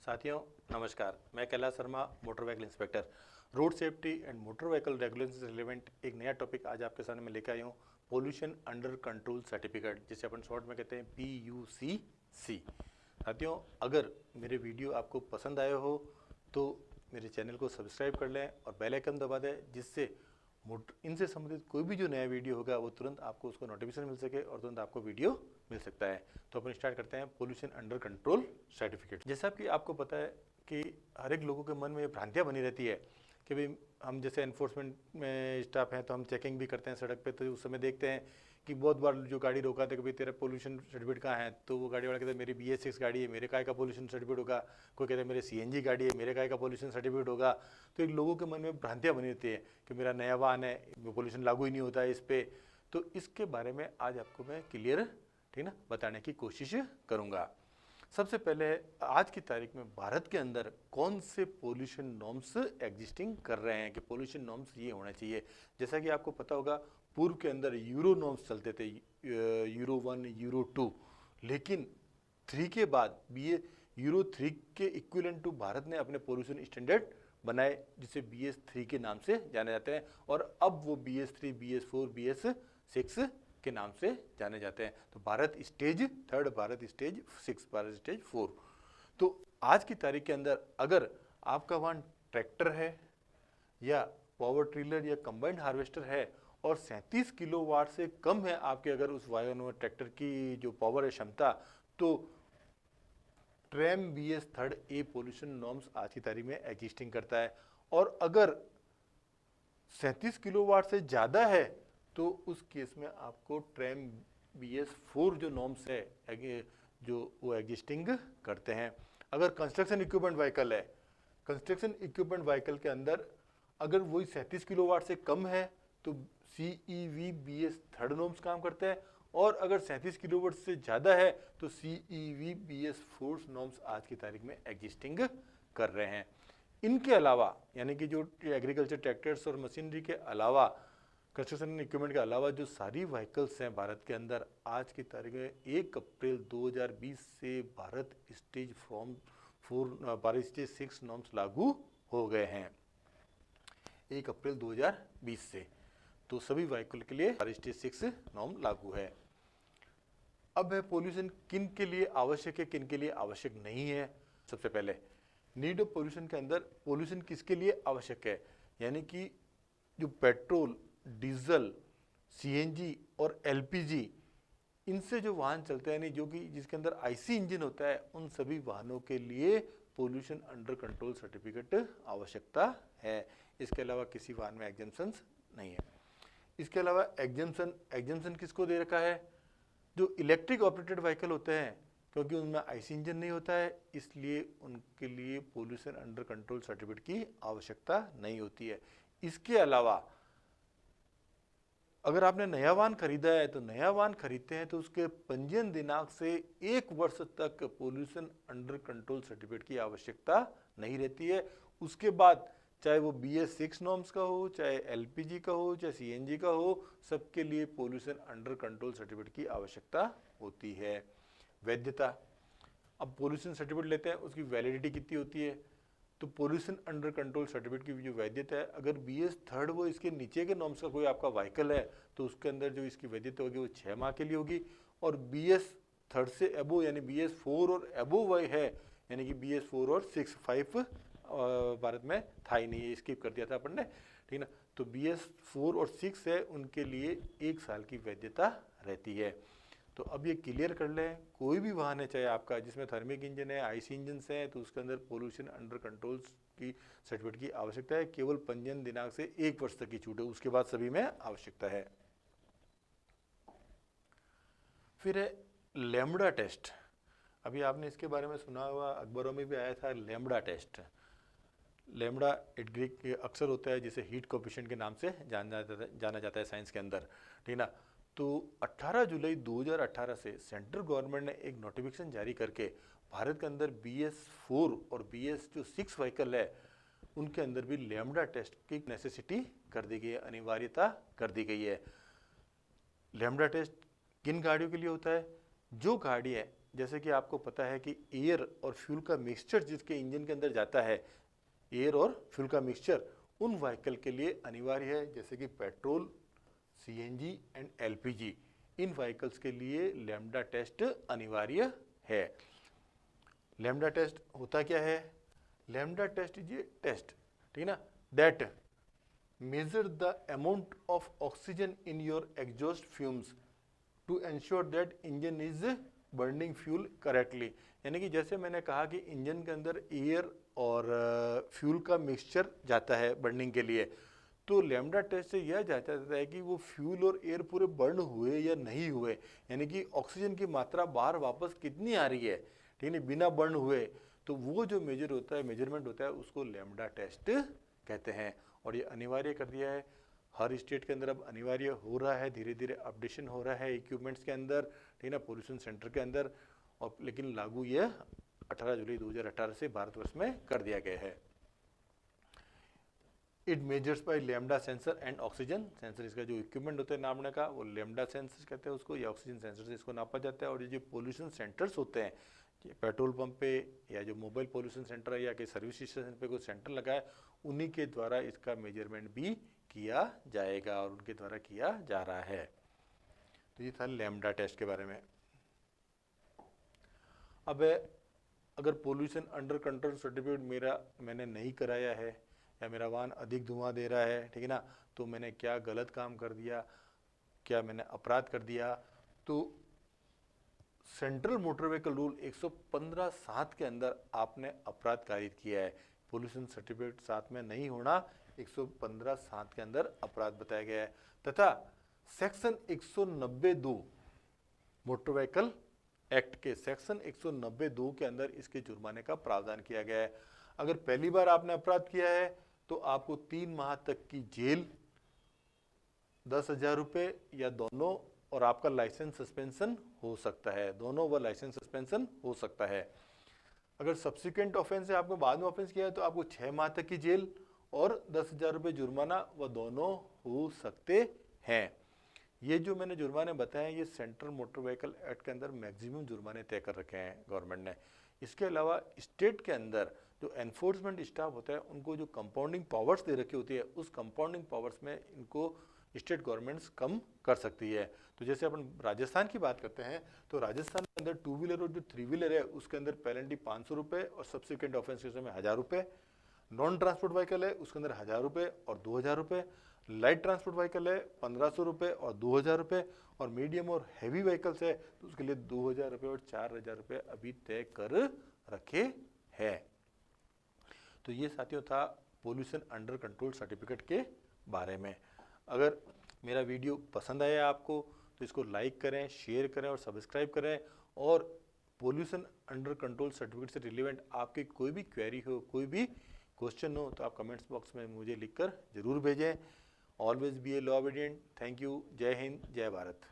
साथियों नमस्कार, मैं Kailash Sharma, motor vehicle inspector. Road safety and motor vehicle regulation से रिलेवेंट एक नया टॉपिक आज आपके सामने में लेकर आया हूँ। पोल्यूशन अंडर कंट्रोल सर्टिफिकेट, जिसे अपन शॉर्ट में कहते हैं PUCC। साथियों, अगर मेरे वीडियो आपको पसंद आए हो तो मेरे चैनल को सब्सक्राइब कर लें और बेल आइकन दबा दें, जिससे इनसे संबंधित कोई भी जो नया वीडियो होगा वो तुरंत आपको उसको नोटिफिकेशन मिल सके और तुरंत आपको वीडियो मिल सकता है। तो अपन स्टार्ट करते हैं पोल्यूशन अंडर कंट्रोल सर्टिफिकेट। जैसा कि आपको पता है कि हर एक लोगों के मन में ये भ्रांतियाँ बनी रहती है कि भाई हम जैसे एनफोर्समेंट में स्टाफ हैं तो हम चेकिंग भी करते हैं सड़क पे, तो उस समय देखते हैं कि बहुत बार जो गाड़ी रोका था कि भाई तेरा पोल्यूशन सर्टिफिकेट कहाँ है, तो वो गाड़ी वाला कहता है मेरी BS6 गाड़ी है, मेरे काय का पोल्यूशन सर्टिफिकेट होगा। कोई कहता है मेरे CNG गाड़ी है, मेरे काय का पोल्यूशन सर्टिफिकेट होगा। तो एक लोगों के मन में भ्रांतियाँ बनी रहती है कि मेरा नया वाहन है, पोल्यूशन लागू ही नहीं होता है इस पर। तो इसके बारे में आज आपको मैं क्लियर, ठीक ना, बताने की कोशिश करूँगा। सबसे पहले आज की तारीख में भारत के अंदर कौन से पोल्यूशन नॉर्म्स एग्जिस्टिंग कर रहे हैं कि पोल्यूशन नॉर्म्स ये होना चाहिए। जैसा कि आपको पता होगा, पूर्व के अंदर यूरो नॉर्म्स चलते थे, यूरो 1, यूरो 2, लेकिन 3 के बाद यूरो 3 के इक्विवेलेंट टू भारत ने अपने पोल्यूशन स्टैंडर्ड बनाए, जिसे BS3 के नाम से जाने जाते हैं। और अब वो BS3, BS4, BS6 के नाम से जाने जाते हैं। तो Bharat stage 3, Bharat stage 6, Bharat stage 4। तो आज की तारीख के अंदर अगर आपका वाहन ट्रैक्टर है या पावर ट्रिलर या कंबाइंड हार्वेस्टर है और 37 किलोवाट से कम है आपके अगर उस वाहन में ट्रैक्टर की जो पावर है, क्षमता, तो ट्रैम BS3A पोल्यूशन नॉर्म्स आज की तारीख में एग्जिस्टिंग करता है। और अगर 37 किलोवाट से ज़्यादा है तो उस केस में आपको ट्रैम BS4 जो नॉर्म्स है जो वो एग्जिस्टिंग करते हैं। अगर कंस्ट्रक्शन इक्विपमेंट व्हीकल है, कंस्ट्रक्शन इक्विपमेंट व्हीकल के अंदर अगर वही 37 किलोवाट से कम है तो CEV BS3 नॉर्म्स काम करते हैं। और अगर 37 किलोवाट से ज़्यादा है तो CEV BS4 नॉर्म्स आज की तारीख में एग्जिस्टिंग कर रहे हैं। इनके अलावा यानी कि जो एग्रीकल्चर ट्रैक्टर्स और मशीनरी के अलावा, कंस्ट्रक्शन इक्विपमेंट के अलावा जो सारी व्हीकल्स हैं भारत के अंदर, आज की तारीख में 1 अप्रैल 2020 से भारत स्टेज 6 नॉर्म्स लागू हो गए हैं। 1 अप्रैल 2020 से तो सभी व्हीकल के लिए भारत स्टेज 6 नॉर्म लागू है। अब है पोल्यूशन किन के लिए आवश्यक है, किन के लिए आवश्यक नहीं है। सबसे पहले नीड ऑफ पोल्यूशन के अंदर पोल्यूशन किसके लिए आवश्यक है, यानी कि जो पेट्रोल, डीजल, CNG और LPG, इनसे जो वाहन चलते हैं, यानी जो कि जिसके अंदर IC इंजन होता है, उन सभी वाहनों के लिए पोल्यूशन अंडर कंट्रोल सर्टिफिकेट आवश्यकता है। इसके अलावा किसी वाहन में एग्जम्पशंस नहीं है। इसके अलावा एग्जम्पशन किसको दे रखा है, जो इलेक्ट्रिक ऑपरेटेड व्हीकल होते हैं, क्योंकि उनमें IC इंजन नहीं होता है, इसलिए उनके लिए पोल्यूशन अंडर कंट्रोल सर्टिफिकेट की आवश्यकता नहीं होती है। इसके अलावा अगर आपने नया वाहन खरीदा है तो नया वाहन खरीदते हैं तो उसके पंजीयन दिनांक से 1 वर्ष तक पोल्यूशन अंडर कंट्रोल सर्टिफिकेट की आवश्यकता नहीं रहती है। उसके बाद चाहे वो BS6 नॉर्म्स का हो, चाहे LPG का हो, चाहे CNG का हो, सबके लिए पोल्यूशन अंडर कंट्रोल सर्टिफिकेट की आवश्यकता होती है। वैधता, अब पोल्यूशन सर्टिफिकेट लेते हैं, उसकी वैलिडिटी कितनी होती है, तो पोल्यूशन अंडर कंट्रोल सर्टिफिकेट की जो वैधता है, अगर BS3 वो इसके नीचे के नॉर्म्स का कोई आपका व्हीकल है तो उसके अंदर जो इसकी वैधता होगी वो 6 माह के लिए होगी। और BS3 से एबो यानी BS4 और एबो वही है, यानी कि BS4 और 5 भारत में था ही नहीं, स्किप कर दिया था अपन ने, ठीक ना। तो BS4 और 6 है, उनके लिए 1 साल की वैधता रहती है। तो अब ये क्लियर कर लें, कोई भी वाहन है चाहे आपका जिसमें थर्मिक इंजन है, IC इंजन है, तो उसके अंदर पोल्यूशन अंडर कंट्रोल की सर्टिफिकेट की आवश्यकता है। केवल पंजीयन दिनांक से 1 वर्ष तक की छूट है, उसके बाद सभी में आवश्यकता है। फिर है लैम्बडा टेस्ट। अभी आपने इसके बारे में सुना हुआ, अखबारों में भी आया था लैम्बडा टेस्ट। लैम्बडा ग्रीक अक्सर होता है, जिसे हीट कोएफिशिएंट के नाम से जाना जाता है साइंस के अंदर, ठीक ना। तो 18 जुलाई 2018 से सेंट्रल गवर्नमेंट ने एक नोटिफिकेशन जारी करके भारत के अंदर BS4 और BS6 व्हीकल है, उनके अंदर भी लैम्बडा टेस्ट की नेसेसिटी कर दी गई है, अनिवार्यता कर दी गई है। लैम्बडा टेस्ट किन गाड़ियों के लिए होता है, जो गाड़ी है जैसे कि आपको पता है कि एयर और फ्यूल का मिक्सचर जिसके इंजन के अंदर जाता है, एयर और फ्यूल का मिक्सचर उन व्हीकल के लिए अनिवार्य है, जैसे कि petrol, CNG and LPG. In vehicles के लिए लैम्डा टेस्ट अनिवार्य है। लैम्डा टेस्ट होता क्या है? Lambda test is a test, ठीक है ना, that measure the amount of oxygen in your exhaust fumes to ensure that engine is burning fuel correctly. यानी कि जैसे मैंने कहा कि इंजन के अंदर एयर और फ्यूल का मिक्सचर जाता है बर्निंग के लिए, तो लैम्डा टेस्ट से यह जांचा जाता है कि वो फ्यूल और एयर पूरे बर्न हुए या नहीं हुए, यानी कि ऑक्सीजन की मात्रा बाहर वापस कितनी आ रही है, ठीक है, बिना बर्न हुए। तो वो जो मेजर होता है, मेजरमेंट होता है, उसको लैम्डा टेस्ट कहते हैं। और ये अनिवार्य कर दिया है, हर स्टेट के अंदर अब अनिवार्य हो रहा है, धीरे धीरे अपडेशन हो रहा है इक्विपमेंट्स के अंदर, ठीक है ना, पोल्यूशन सेंटर के अंदर। और लेकिन लागू ये 18 जुलाई 2018 से भारतवर्ष में कर दिया गया है। It measures by lambda sensor and oxygen sensor. इसका जो इक्विपमेंट होता है नापने का वो लैम्डा सेंसर कहते हैं उसको, या ऑक्सीजन सेंसर से इसको नापा जाता है। और ये जो पोल्यूशन सेंटर्स होते हैं, पेट्रोल पंप पे या जो मोबाइल पोल्यूशन सेंटर है या कि सर्विस स्टेशन पे कोई सेंटर लगा है, उन्हीं के द्वारा इसका मेजरमेंट भी किया जाएगा और उनके द्वारा किया जा रहा है। तो ये था लैम्डा टेस्ट के बारे में। अब अगर पोल्यूशन अंडर कंट्रोल सर्टिफिकेट मैंने नहीं कराया है या मेरा वाहन अधिक धुआं दे रहा है, ठीक है ना, तो मैंने क्या गलत काम कर दिया, क्या मैंने अपराध कर दिया, तो सेंट्रल मोटर व्हीकल रूल 115(7) के अंदर आपने अपराध कारित किया है। पोल्यूशन सर्टिफिकेट साथ में नहीं होना 115(7) के अंदर अपराध बताया गया है। तथा सेक्शन 190(2) मोटर व्हीकल एक्ट के सेक्शन 190(2) के अंदर इसके जुर्माने का प्रावधान किया गया है। अगर पहली बार आपने अपराध किया है तो आपको 3 माह तक की जेल, 10,000 रुपये या दोनों, और आपका लाइसेंस सस्पेंशन हो सकता है, दोनों व लाइसेंस सस्पेंशन हो सकता है। अगर सब्सिक्वेंट ऑफेंस है, आपने बाद में ऑफेंस किया है, तो आपको 6 माह तक की जेल और 10,000 रुपये जुर्माना व दोनों हो सकते हैं। ये जो मैंने जुर्माने बताए, ये सेंट्रल मोटर व्हीकल एक्ट के अंदर मैक्सिमम जुर्माने तय कर रखे हैं गवर्नमेंट ने। इसके अलावा स्टेट के अंदर जो एनफोर्समेंट स्टाफ होता है, उनको जो कंपाउंडिंग पावर्स दे रखी होती है, उस कंपाउंडिंग पावर्स में इनको स्टेट गवर्नमेंट्स कम कर सकती है। तो जैसे अपन राजस्थान की बात करते हैं, तो राजस्थान के अंदर 2 व्हीलर और जो 3 व्हीलर है उसके अंदर पेनल्टी 500 रुपये और सब्सिक्वेंट ऑफेंस के समय 1000 रुपये। नॉन ट्रांसपोर्ट व्हीकल है उसके अंदर 1000 रुपये और 2000 रुपये। लाइट ट्रांसपोर्ट व्हीकल है 1500 रुपये और 2000 रुपये। और मीडियम और हैवी व्हीकल्स है तो उसके लिए 2000 रुपये और 4000 रुपये अभी तय कर रखे हैं। तो ये साथियों था पोल्यूशन अंडर कंट्रोल सर्टिफिकेट के बारे में। अगर मेरा वीडियो पसंद आया आपको तो इसको लाइक करें, शेयर करें और सब्सक्राइब करें। और पोल्यूशन अंडर कंट्रोल सर्टिफिकेट से रिलेवेंट आपकी कोई भी क्वेरी हो, कोई भी क्वेश्चन हो, तो आप कमेंट्स बॉक्स में मुझे लिखकर जरूर भेजें। Always be a law obedient. Thank you. जय हिंद, जय भारत।